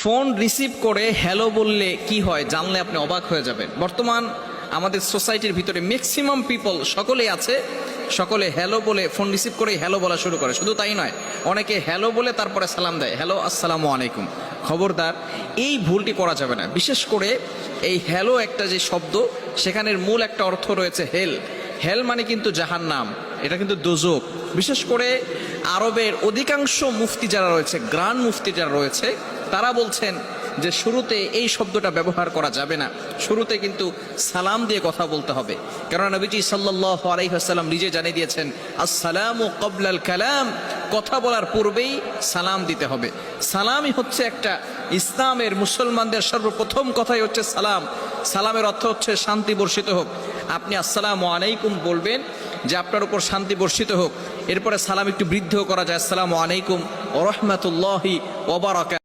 Phone receive করে hello বললে কি হয় জানলে আপনি অবাক হয়ে যাবেন। বর্তমান আমাদের সোসাইটির ভিতরে ম্যাক্সিমাম পিপল সকলেই আছে, সকলে হ্যালো বলে ফোন রিসিভ করে হ্যালো বলা শুরু করে। শুধু তাই নয়, অনেকে হ্যালো বলে তারপরে সালাম দেয়, হ্যালো আসসালামু আলাইকুম। খবরদার, এই ভুলটি করা যাবে না। বিশেষ করে এই হ্যালো একটা যে শব্দ, সেখানের মূল একটা অর্থ রয়েছে হেল। হেল মানে কিন্তু জাহান্নাম, এটা কিন্তু দোজক। বিশেষ করে আরবের অধিকাংশ মুফতি যারা রয়েছে, গ্রান্ড মুফতি যারা রয়েছে, তারা বলছেন যে শুরুতে এই শব্দটা ব্যবহার করা যাবে না, শুরুতে কিন্তু সালাম দিয়ে কথা বলতে হবে। কারণ নবীজি সাল্লাল্লাহু আলাইহি ওয়াসাল্লাম নিজে জানিয়ে দিয়েছেন, আসসালামু ক্বাবলাল কালাম, কথা বলার পূর্বেই সালাম দিতে হবে। সালামই হচ্ছে একটা ইসলামের, মুসলমানদের সর্বপ্রথম কথাই হচ্ছে সালাম। সালামের অর্থ হচ্ছে শান্তি বর্ষিত হোক। আপনি আসসালামু আলাইকুম বলবেন যে আপনার উপর শান্তি বর্ষিত হোক। এরপরে সালাম একটু বৃদ্ধিও করা যায়, আসসালামু আলাইকুম ওয়া রাহমাতুল্লাহি ওয়া বারাকাতুহু।